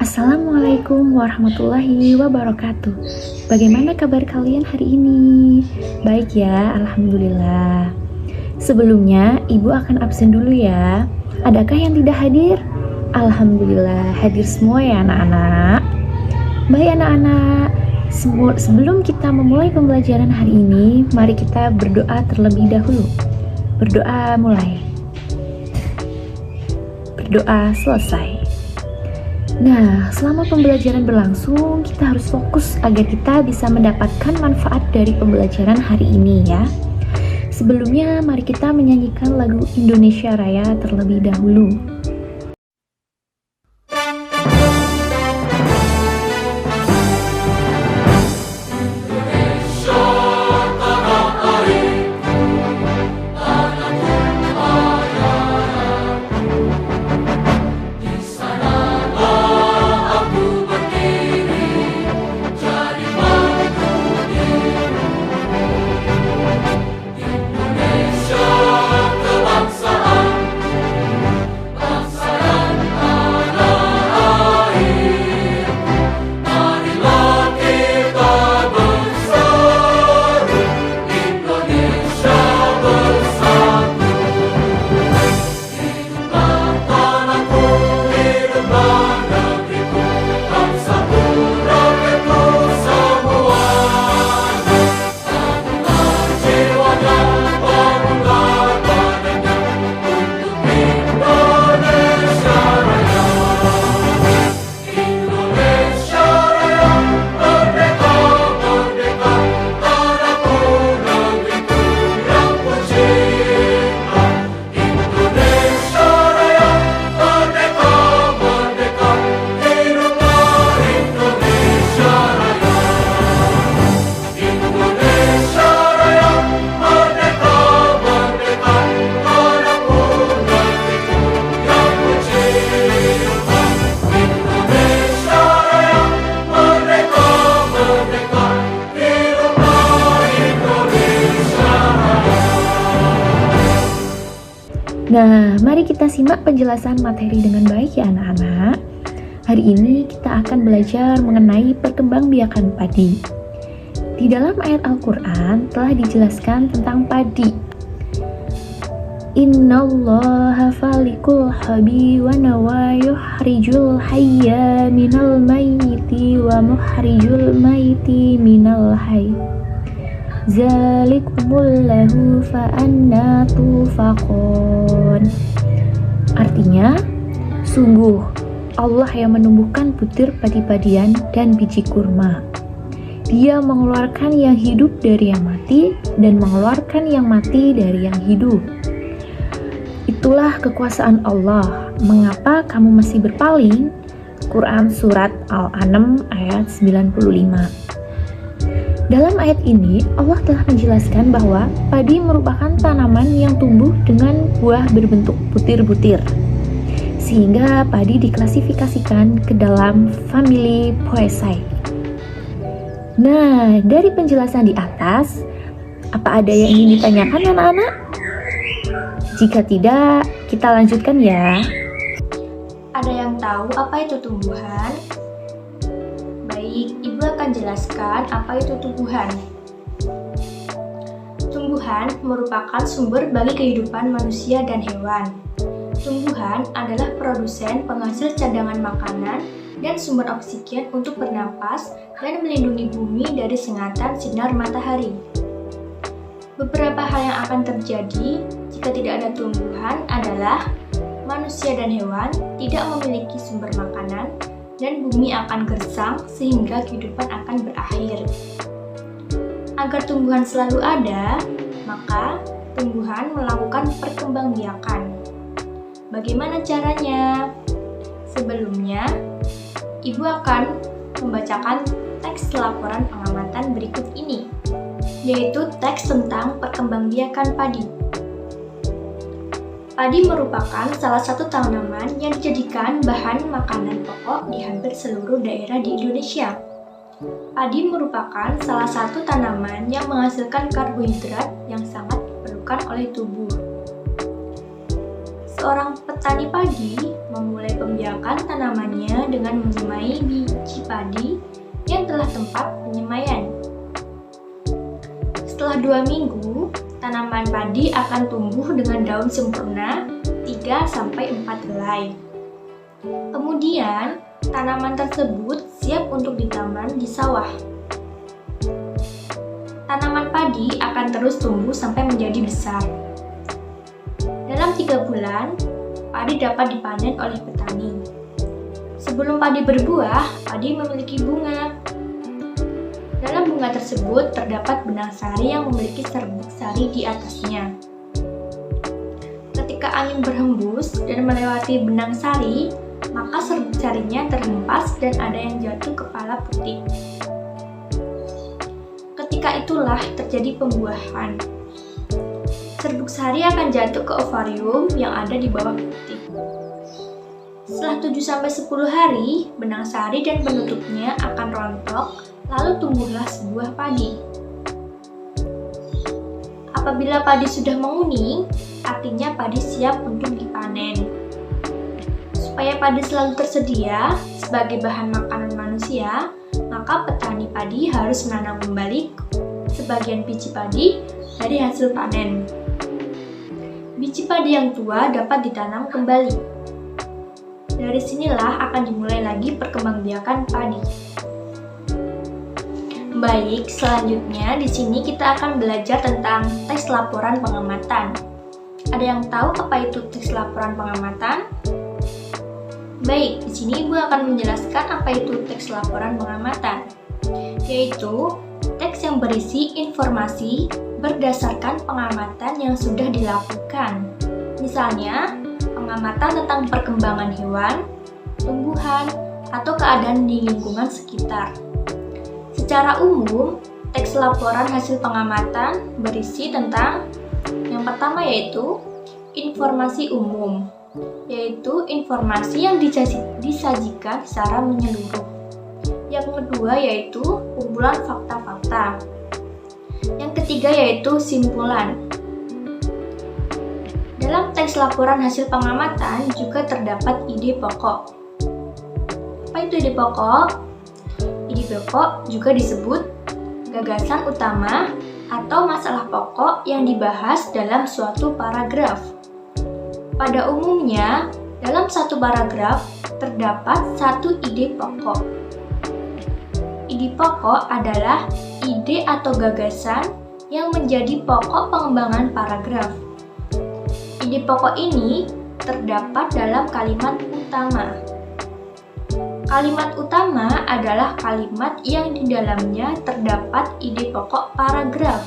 Assalamualaikum warahmatullahi wabarakatuh. Bagaimana kabar kalian hari ini? Baik ya, alhamdulillah. Sebelumnya, Ibu akan absen dulu ya. Adakah yang tidak hadir? Alhamdulillah, hadir semua ya anak-anak. Baik anak-anak, sebelum kita memulai pembelajaran hari ini, mari kita berdoa terlebih dahulu. Berdoa mulai. Berdoa selesai. Nah, selama pembelajaran berlangsung, kita harus fokus agar kita bisa mendapatkan manfaat dari pembelajaran hari ini ya. Sebelumnya, mari kita menyanyikan lagu Indonesia Raya terlebih dahulu. Nah, mari kita simak penjelasan materi dengan baik ya anak-anak. Hari ini kita akan belajar mengenai perkembangbiakan padi. Di dalam ayat Al-Quran telah dijelaskan tentang padi. Innallaha falikul habi wa nawa yuhrijul hayya minal mayyiti wa muhrijul mayyiti minal hayy. Zalikumullahu fa'anna tufakon. Artinya, sungguh Allah yang menumbuhkan butir padi-padian dan biji kurma. Dia mengeluarkan yang hidup dari yang mati dan mengeluarkan yang mati dari yang hidup. Itulah kekuasaan Allah. Mengapa kamu masih berpaling? Quran Surat Al-An'am ayat 95. Dalam ayat ini, Allah telah menjelaskan bahwa padi merupakan tanaman yang tumbuh dengan buah berbentuk butir-butir. Sehingga padi diklasifikasikan ke dalam famili Poaceae. Nah, dari penjelasan di atas, apa ada yang ingin ditanyakan anak-anak? Jika tidak, kita lanjutkan ya. Ada yang tahu apa itu tumbuhan? Baik, Ibu akan jelaskan apa itu tumbuhan. Tumbuhan merupakan sumber bagi kehidupan manusia dan hewan. Tumbuhan adalah produsen penghasil cadangan makanan dan sumber oksigen untuk bernapas dan melindungi bumi dari sengatan sinar matahari. Beberapa hal yang akan terjadi jika tidak ada tumbuhan adalah manusia dan hewan tidak memiliki sumber makanan dan bumi akan gersang sehingga kehidupan akan berakhir. Agar tumbuhan selalu ada, maka tumbuhan melakukan perkembangbiakan. Bagaimana caranya? Sebelumnya, Ibu akan membacakan teks laporan pengamatan berikut ini, yaitu teks tentang perkembangbiakan padi. Padi merupakan salah satu tanaman yang dijadikan bahan makanan pokok di hampir seluruh daerah di Indonesia. Padi merupakan salah satu tanaman yang menghasilkan karbohidrat yang sangat diperlukan oleh tubuh. Seorang petani padi memulai pembiakan tanamannya dengan menyemai biji padi yang telah tempat penyemaian. Setelah 2 minggu, tanaman padi akan tumbuh dengan daun sempurna 3-4 helai. Kemudian, tanaman tersebut siap untuk ditanam di sawah. Tanaman padi akan terus tumbuh sampai menjadi besar. Dalam 3 bulan, padi dapat dipanen oleh petani. Sebelum padi berbuah, padi memiliki bunga. Dalam bunga tersebut terdapat benang sari yang memiliki serbuk sari di atasnya. Ketika angin berhembus dan melewati benang sari, maka serbuk sarinya terhempas dan ada yang jatuh ke kepala putik. Ketika itulah terjadi pembuahan. Serbuk sari akan jatuh ke ovarium yang ada di bawah putik. Setelah 7-10 hari, benang sari dan penutupnya akan rontok, lalu tumbuhlah sebuah padi. Apabila padi sudah menguning, artinya padi siap untuk dipanen. Supaya padi selalu tersedia sebagai bahan makanan manusia, maka petani padi harus menanam kembali sebagian biji padi dari hasil panen. Biji padi yang tua dapat ditanam kembali. Dari sinilah akan dimulai lagi perkembangbiakan padi. Baik, selanjutnya di sini kita akan belajar tentang teks laporan pengamatan. Ada yang tahu apa itu teks laporan pengamatan? Baik, di sini Ibu akan menjelaskan apa itu teks laporan pengamatan, yaitu teks yang berisi informasi berdasarkan pengamatan yang sudah dilakukan. Misalnya, pengamatan tentang perkembangan hewan, tumbuhan, atau keadaan di lingkungan sekitar. Secara umum, teks laporan hasil pengamatan berisi tentang yang pertama yaitu informasi umum, yaitu informasi yang disajikan secara menyeluruh. Yang kedua yaitu kumpulan fakta-fakta. Yang ketiga yaitu simpulan. Dalam teks laporan hasil pengamatan juga terdapat ide pokok. Apa itu ide pokok? Ide pokok juga disebut gagasan utama atau masalah pokok yang dibahas dalam suatu paragraf. Pada umumnya, dalam satu paragraf terdapat satu ide pokok. Ide pokok adalah ide atau gagasan yang menjadi pokok pengembangan paragraf. Ide pokok ini terdapat dalam kalimat utama. Kalimat utama adalah kalimat yang di dalamnya terdapat ide pokok paragraf.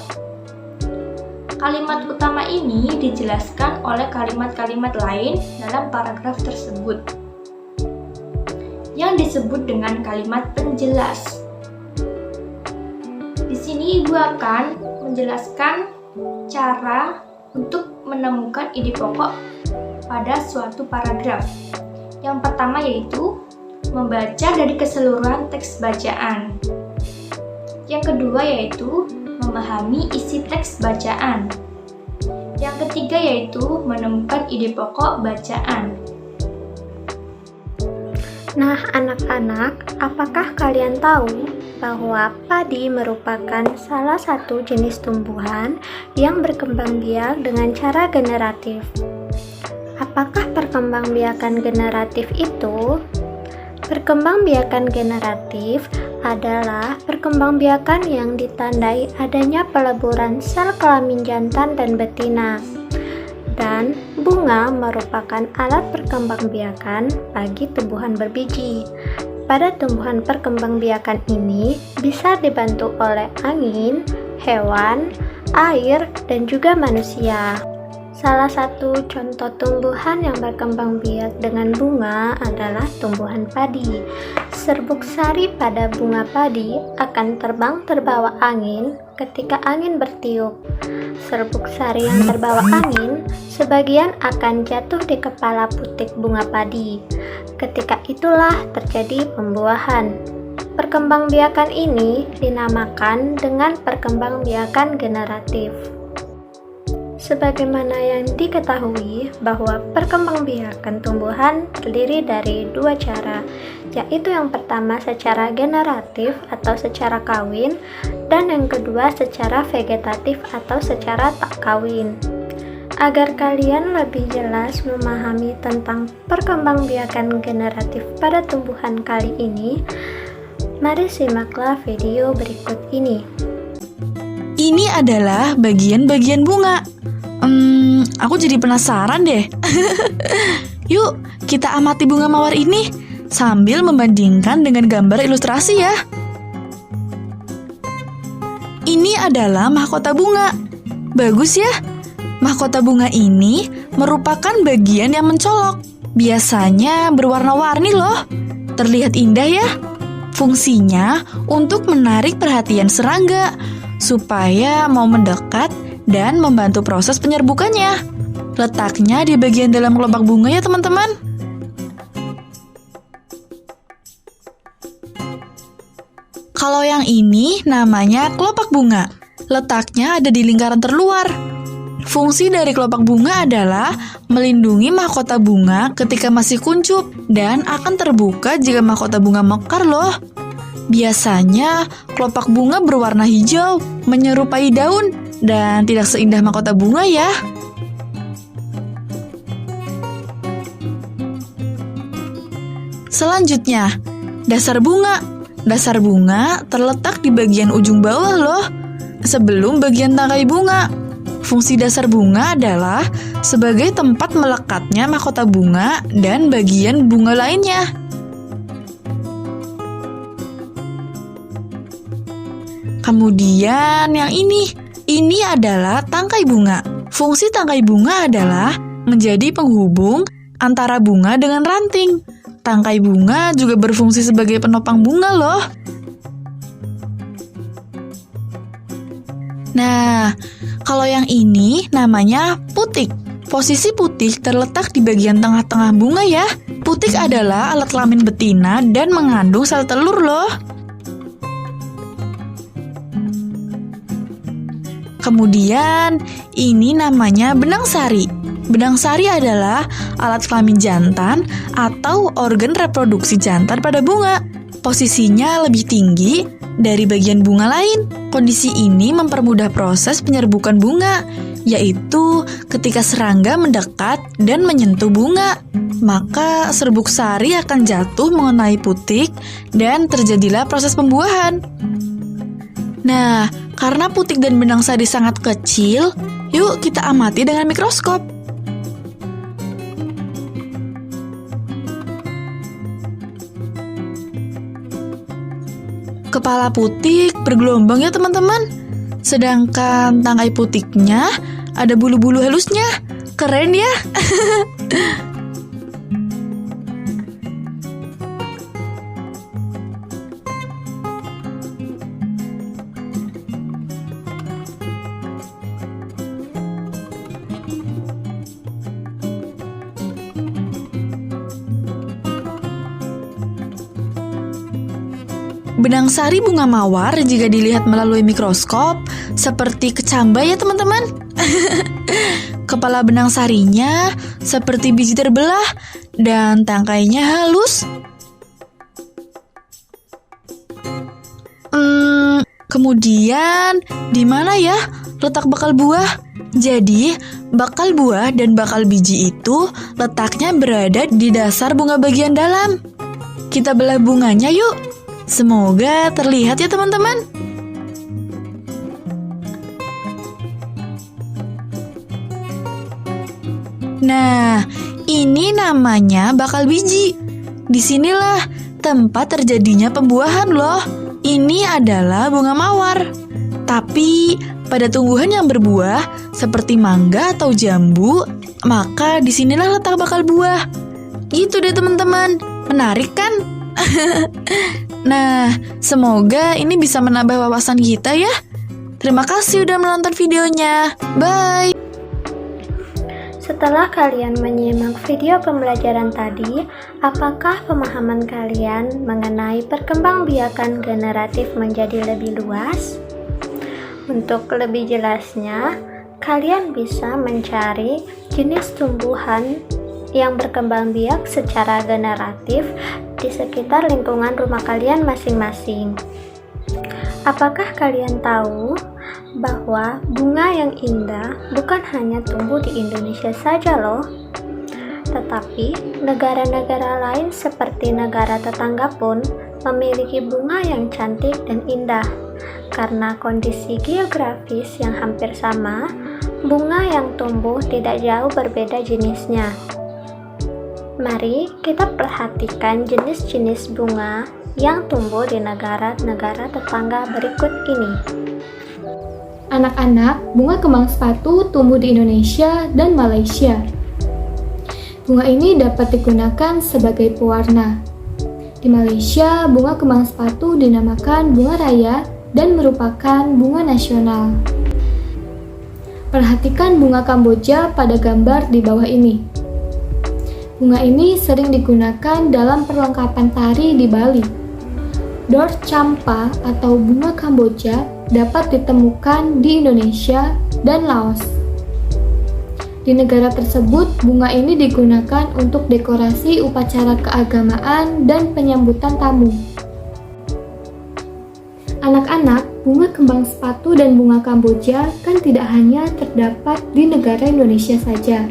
Kalimat utama ini dijelaskan oleh kalimat-kalimat lain dalam paragraf tersebut, yang disebut dengan kalimat penjelas. Di sini Ibu akan menjelaskan cara untuk menemukan ide pokok pada suatu paragraf. Yang pertama yaitu membaca dari keseluruhan teks bacaan. Yang kedua yaitu memahami isi teks bacaan. Yang ketiga yaitu menemukan ide pokok bacaan. Nah, anak-anak, apakah kalian tahu bahwa padi merupakan salah satu jenis tumbuhan yang berkembang biak dengan cara generatif? Apakah perkembangbiakan generatif itu? Perkembangbiakan generatif adalah perkembangbiakan yang ditandai adanya peleburan sel kelamin jantan dan betina. Dan bunga merupakan alat perkembangbiakan bagi tumbuhan berbiji. Pada tumbuhan perkembangbiakan ini bisa dibantu oleh angin, hewan, air, dan juga manusia. Salah satu contoh tumbuhan yang berkembang biak dengan bunga adalah tumbuhan padi. Serbuk sari pada bunga padi akan terbang terbawa angin ketika angin bertiup. Serbuk sari yang terbawa angin sebagian akan jatuh di kepala putik bunga padi. Ketika itulah terjadi pembuahan. Perkembangbiakan ini dinamakan dengan perkembangbiakan generatif. Sebagaimana yang diketahui bahwa perkembangbiakan tumbuhan terdiri dari dua cara, yaitu yang pertama secara generatif atau secara kawin, dan yang kedua secara vegetatif atau secara tak kawin. Agar kalian lebih jelas memahami tentang perkembangbiakan generatif pada tumbuhan kali ini, mari simaklah video berikut ini. Ini adalah bagian-bagian bunga. Aku jadi penasaran deh. Yuk, kita amati bunga mawar ini sambil membandingkan dengan gambar ilustrasi ya. Ini adalah mahkota bunga. Bagus ya? Mahkota bunga ini merupakan bagian yang mencolok. Biasanya berwarna-warni loh. Terlihat indah ya? Fungsinya untuk menarik perhatian serangga supaya mau mendekat dan membantu proses penyerbukannya. Letaknya di bagian dalam kelopak bunga ya teman-teman. Kalau yang ini namanya kelopak bunga. Letaknya ada di lingkaran terluar. Fungsi dari kelopak bunga adalah melindungi mahkota bunga ketika masih kuncup dan akan terbuka jika mahkota bunga mekar loh. Biasanya kelopak bunga berwarna hijau, menyerupai daun, dan tidak seindah mahkota bunga ya. Selanjutnya, dasar bunga. Dasar bunga terletak di bagian ujung bawah loh, sebelum bagian tangkai bunga. Fungsi dasar bunga adalah sebagai tempat melekatnya mahkota bunga dan bagian bunga lainnya. Kemudian yang ini adalah tangkai bunga. Fungsi tangkai bunga adalah menjadi penghubung antara bunga dengan ranting. Tangkai bunga juga berfungsi sebagai penopang bunga loh. Nah, kalau yang ini namanya putik. Posisi putik terletak di bagian tengah-tengah bunga ya. Putik adalah alat kelamin betina dan mengandung sel telur loh. Kemudian, ini namanya benang sari. Benang sari adalah alat kelamin jantan atau organ reproduksi jantan pada bunga. Posisinya lebih tinggi dari bagian bunga lain. Kondisi ini mempermudah proses penyerbukan bunga, yaitu ketika serangga mendekat dan menyentuh bunga. Maka serbuk sari akan jatuh mengenai putik dan terjadilah proses pembuahan. Nah, karena putik dan benang sari sangat kecil, yuk kita amati dengan mikroskop. Kepala putik bergelombang ya teman-teman. Sedangkan tangkai putiknya ada bulu-bulu halusnya. Keren ya? Benang sari bunga mawar jika dilihat melalui mikroskop seperti kecambah ya teman-teman. Kepala benang sarinya seperti biji terbelah dan tangkainya halus. Kemudian di mana ya letak bakal buah? Jadi bakal buah dan bakal biji itu letaknya berada di dasar bunga bagian dalam. Kita belah bunganya yuk. Semoga terlihat ya teman-teman. Nah, ini namanya bakal biji. Disinilah tempat terjadinya pembuahan loh. Ini adalah bunga mawar. Tapi pada tumbuhan yang berbuah seperti mangga atau jambu, maka disinilah letak bakal buah. Gitu deh teman-teman. Menarik kan? Nah, semoga ini bisa menambah wawasan kita ya. Terima kasih udah menonton videonya. Bye! Setelah kalian menyimak video pembelajaran tadi, apakah pemahaman kalian mengenai perkembangbiakan generatif menjadi lebih luas? Untuk lebih jelasnya, kalian bisa mencari jenis tumbuhan yang berkembang biak secara generatif di sekitar lingkungan rumah kalian masing-masing. Apakah kalian tahu bahwa bunga yang indah bukan hanya tumbuh di Indonesia saja loh, tetapi negara-negara lain seperti negara tetangga pun memiliki bunga yang cantik dan indah. Karena kondisi geografis yang hampir sama, bunga yang tumbuh tidak jauh berbeda jenisnya. Mari kita perhatikan jenis-jenis bunga yang tumbuh di negara-negara tetangga berikut ini. Anak-anak, bunga kembang sepatu tumbuh di Indonesia dan Malaysia. Bunga ini dapat digunakan sebagai pewarna. Di Malaysia, bunga kembang sepatu dinamakan bunga raya dan merupakan bunga nasional. Perhatikan bunga Kamboja pada gambar di bawah ini. Bunga ini sering digunakan dalam perlengkapan tari di Bali. Dor Champa atau bunga Kamboja dapat ditemukan di Indonesia dan Laos. Di negara tersebut, bunga ini digunakan untuk dekorasi upacara keagamaan dan penyambutan tamu. Anak-anak, bunga kembang sepatu dan bunga Kamboja kan tidak hanya terdapat di negara Indonesia saja,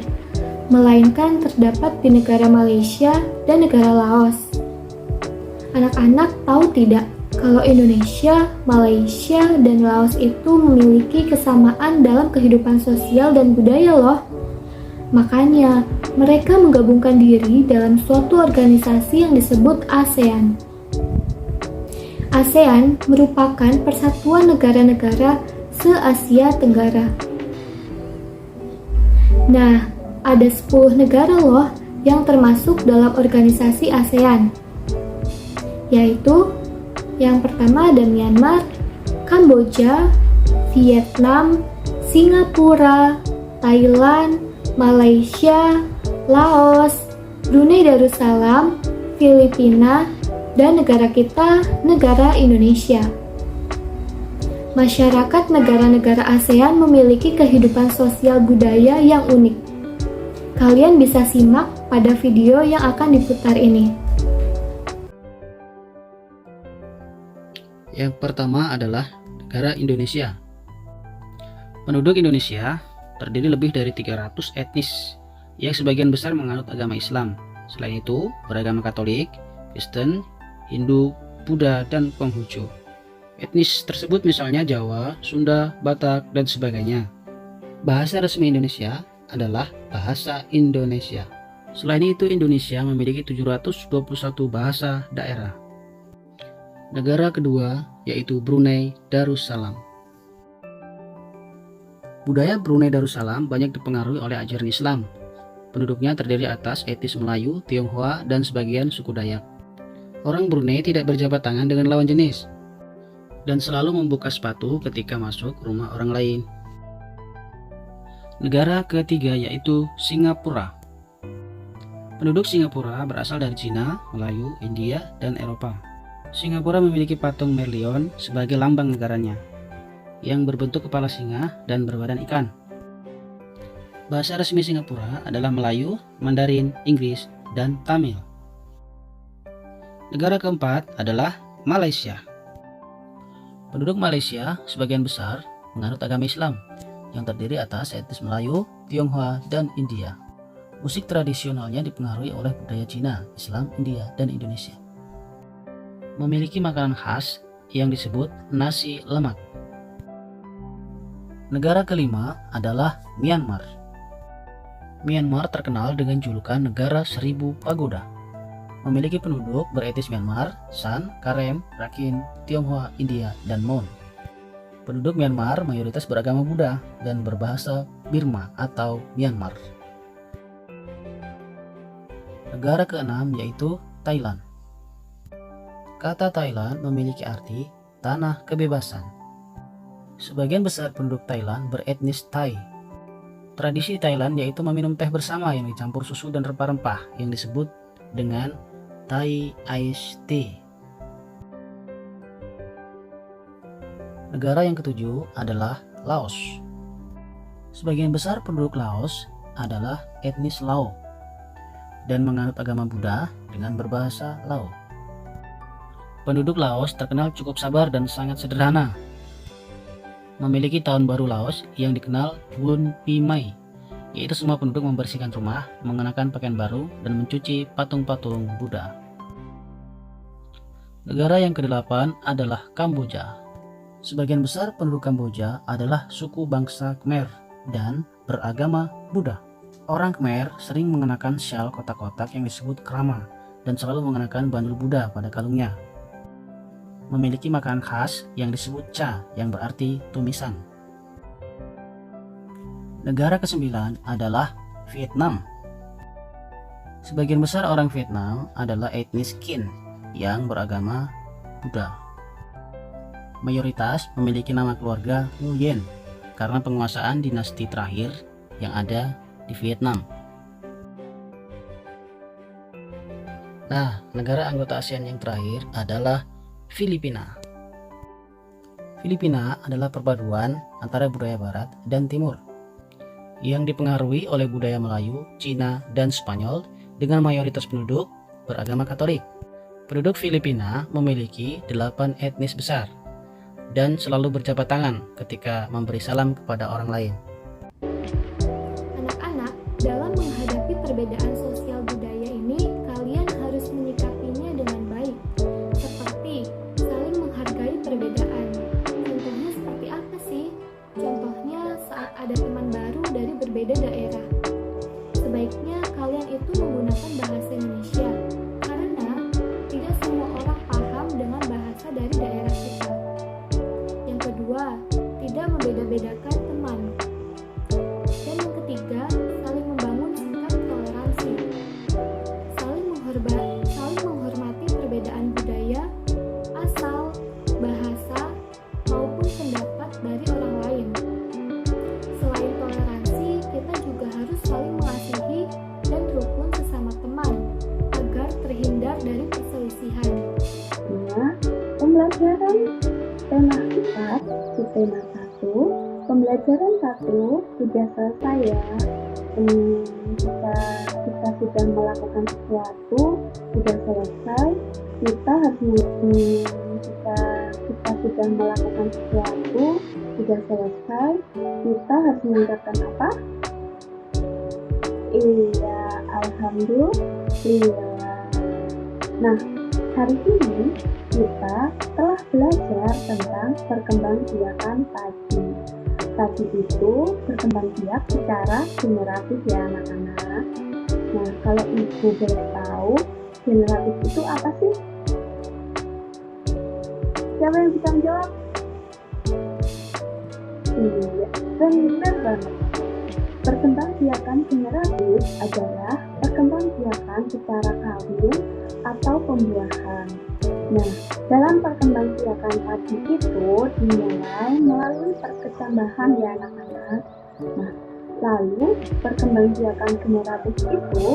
melainkan terdapat di negara Malaysia dan negara Laos. Anak-anak tahu tidak kalau Indonesia, Malaysia, dan Laos itu memiliki kesamaan dalam kehidupan sosial dan budaya loh. Makanya, mereka menggabungkan diri dalam suatu organisasi yang disebut ASEAN. ASEAN merupakan persatuan negara-negara se-Asia Tenggara. Nah, ada 10 negara loh yang termasuk dalam organisasi ASEAN, yaitu yang pertama ada Myanmar, Kamboja, Vietnam, Singapura, Thailand, Malaysia, Laos, Brunei Darussalam, Filipina, dan negara kita, negara Indonesia. Masyarakat negara-negara ASEAN memiliki kehidupan sosial budaya yang unik. Kalian bisa simak pada video yang akan diputar ini. Yang pertama adalah negara Indonesia. Penduduk Indonesia terdiri lebih dari 300 etnis yang sebagian besar menganut agama Islam. Selain itu, beragama Katolik, Kristen, Hindu, Buddha, dan Konghucu. Etnis tersebut misalnya Jawa, Sunda, Batak, dan sebagainya. Bahasa resmi Indonesia adalah Bahasa Indonesia. Selain itu, Indonesia memiliki 721 bahasa daerah. Negara kedua yaitu Brunei Darussalam. Budaya Brunei Darussalam banyak dipengaruhi oleh ajaran Islam. Penduduknya terdiri atas etnis Melayu, Tionghoa, dan sebagian suku Dayak. Orang Brunei tidak berjabat tangan dengan lawan jenis dan selalu membuka sepatu ketika masuk rumah orang lain. Negara ketiga yaitu Singapura. Penduduk Singapura berasal dari Cina, Melayu, India, dan Eropa. Singapura memiliki patung Merlion sebagai lambang negaranya, yang berbentuk kepala singa dan berbadan ikan. Bahasa resmi Singapura adalah Melayu, Mandarin, Inggris, dan Tamil. Negara keempat adalah Malaysia. Penduduk Malaysia sebagian besar menganut agama Islam, yang terdiri atas etnis Melayu, Tionghoa, dan India. Musik tradisionalnya dipengaruhi oleh budaya Cina, Islam, India, dan Indonesia. Memiliki makanan khas yang disebut nasi lemak. Negara kelima adalah Myanmar. Myanmar terkenal dengan julukan negara 1000 pagoda. Memiliki penduduk beretnis Myanmar, San, Karen, Rakhine, Tionghoa, India, dan Mon. Penduduk Myanmar mayoritas beragama Buddha dan berbahasa Burma atau Myanmar. Negara keenam yaitu Thailand. Kata Thailand memiliki arti tanah kebebasan. Sebagian besar penduduk Thailand beretnis Thai. Tradisi Thailand yaitu meminum teh bersama yang dicampur susu dan rempah-rempah yang disebut dengan Thai Iced Tea. Negara yang ketujuh adalah Laos. Sebagian besar penduduk Laos adalah etnis Lao dan menganut agama Buddha dengan berbahasa Lao. Penduduk Laos terkenal cukup sabar dan sangat sederhana. Memiliki tahun baru Laos yang dikenal Bun Pi Mai, yaitu semua penduduk membersihkan rumah, mengenakan pakaian baru, dan mencuci patung-patung Buddha. Negara yang ke-8 adalah Kamboja. Sebagian besar penduduk Kamboja adalah suku bangsa Khmer dan beragama Buddha. Orang Khmer sering mengenakan syal kotak-kotak yang disebut krama dan selalu mengenakan bandul Buddha pada kalungnya. Memiliki makanan khas yang disebut cha yang berarti tumisan. Negara ke-9 adalah Vietnam. Sebagian besar orang Vietnam adalah etnis Kinh yang beragama Buddha. Mayoritas memiliki nama keluarga Nguyen karena penguasaan dinasti terakhir yang ada di Vietnam. Nah, negara anggota ASEAN yang terakhir adalah Filipina. Filipina adalah perpaduan antara budaya barat dan timur yang dipengaruhi oleh budaya Melayu, Cina, dan Spanyol dengan mayoritas penduduk beragama Katolik. Penduduk Filipina memiliki 8 etnis besar dan selalu berjabat tangan ketika memberi salam kepada orang lain. Anak-anak, dalam menghadapi perbedaan sosial budaya ini, kalian harus menyikapinya dengan baik, seperti saling menghargai perbedaan. Contohnya seperti apa sih? Contohnya saat ada teman baru dari berbeda daerah. Sebaiknya kalian itu menggunakan bahasa Indonesia, karena tidak semua orang paham dengan bahasa dari daerah kita. Yang kedua, tidak membeda-bedakan teman. Dan yang ketiga, saling membangun sikap toleransi. Saling menghormati perbedaan budaya, asal, bahasa, maupun pendapat dari orang lain. Selain toleransi, kita juga harus saling mengasihi dan rukun sesama teman, agar terhindar dari perselisihan. Pembelajaran tema 4 di tema 1. Pembelajaran 1 sudah selesai ya. Jika kita sudah melakukan sesuatu sudah selesai, jika kita sudah melakukan sesuatu sudah selesai, kita harus mengucapkan apa? Iya, alhamdulillah. Nah, hari ini kita telah belajar tentang perkembangbiakan padi. Padi itu berkembang biak secara generatif ya anak-anak. Nah, kalau ibu boleh tahu, generatif itu apa sih? Siapa yang bisa menjawab? Iya, benar banget. Perkembangbiakan generatif adalah perkembangbiakan secara kawin atau pembuahan. Nah, dalam perkembangbiakan padi itu dimulai melalui perkecambahan ya anak-anak. Nah, lalu perkembangbiakan generatif itu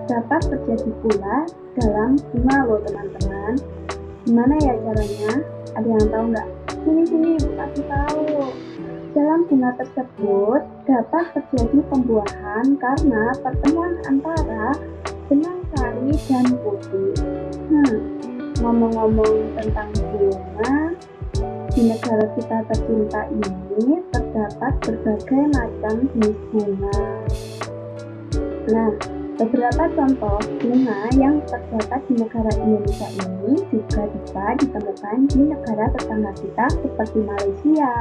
dapat terjadi pula dalam bunga loh teman-teman. Gimana ya caranya? Ada yang tahu nggak? Sini, Ibu kasih tahu. Dalam bunga tersebut dapat terjadi pembuahan karena pertemuan antara benang sari dan putih. Ngomong-ngomong tentang bunga, di negara kita tercinta ini terdapat berbagai macam jenis bunga. Nah, beberapa contoh bunga yang terdapat di negara Indonesia ini juga bisa ditemukan di negara tetangga kita seperti Malaysia,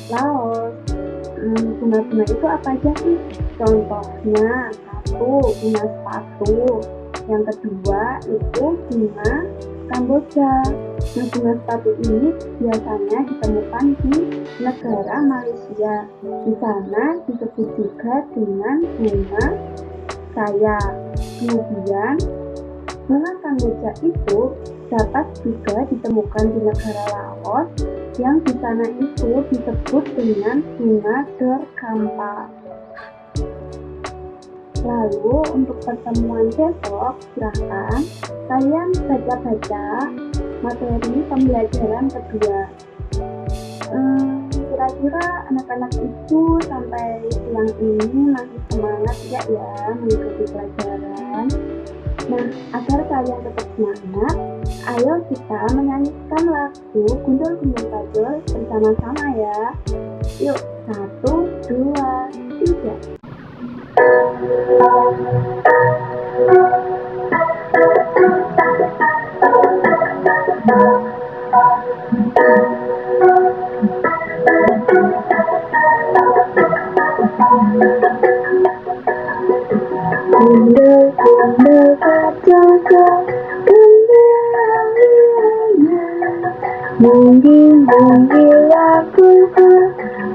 Laos. Bunga-bunga itu apa aja sih? Contohnya, 1. Bunga sepatu. Yang kedua itu bunga Kamboja. Nah, bunga sepatu ini biasanya ditemukan di negara Malaysia. Di sana disebut juga dengan bunga saya. Kemudian bunga Kamboja itu dapat juga ditemukan di negara Laos yang di sana itu disebut dengan bunga derkampa. Lalu untuk pertemuan besok silahkan kalian baca-baca materi pembelajaran kedua. kira-kira anak-anak itu sampai siang ini masih semangat gak ya mengikuti pelajaran? Nah, agar kalian tetap semangat, ayo kita menyanyikan lagu Gundul-Gundul Bajul bersama-sama ya. Yuk, 1, 2, 3. Gundul-gundul bajul, gembiranya, munggil-munggil laguku,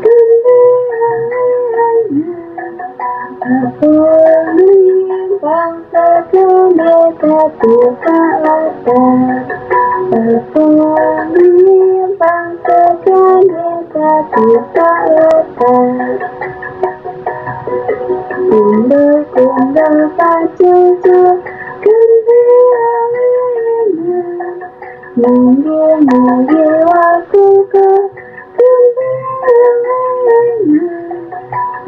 gembiranya. Aku menyimpang sekenika tukak latar. Aku menyimpang sekenika tukak latar. Gundul-gundul bajul, gembiranya, munggil-munggil laguku, gembiranya.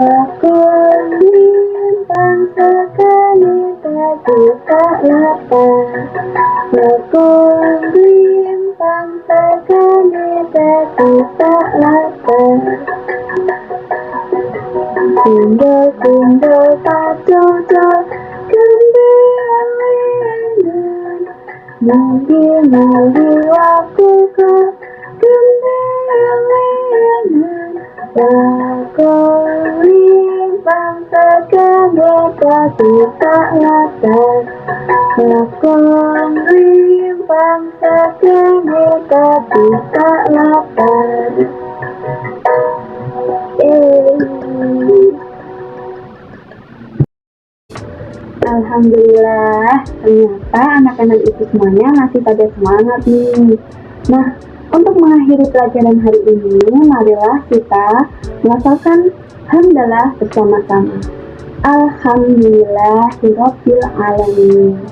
Aku menyimpang sekenika tukak latar. Aku menyimpang sekenika tukak latar. Gundul-gundul bajul, gembiranya, munggil-munggil laguku, gembiranya. Aku menyimpang sekenika tukak latar. Aku menyimpang sekenika tukak latar. Alhamdulillah, ternyata anak-anak itu semuanya masih pada semangat nih. Nah, untuk mengakhiri pelajaran hari ini, marilah kita melafalkan hamdalah bersama-sama. Alhamdulillahirabbil alamin.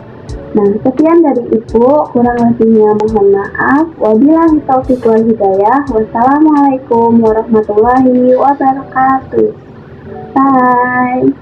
Nah, sekian dari Ibu, kurang lebihnya mohon maaf. Wabillahi taufiq wal hidayah. Wassalamualaikum warahmatullahi wabarakatuh. Bye.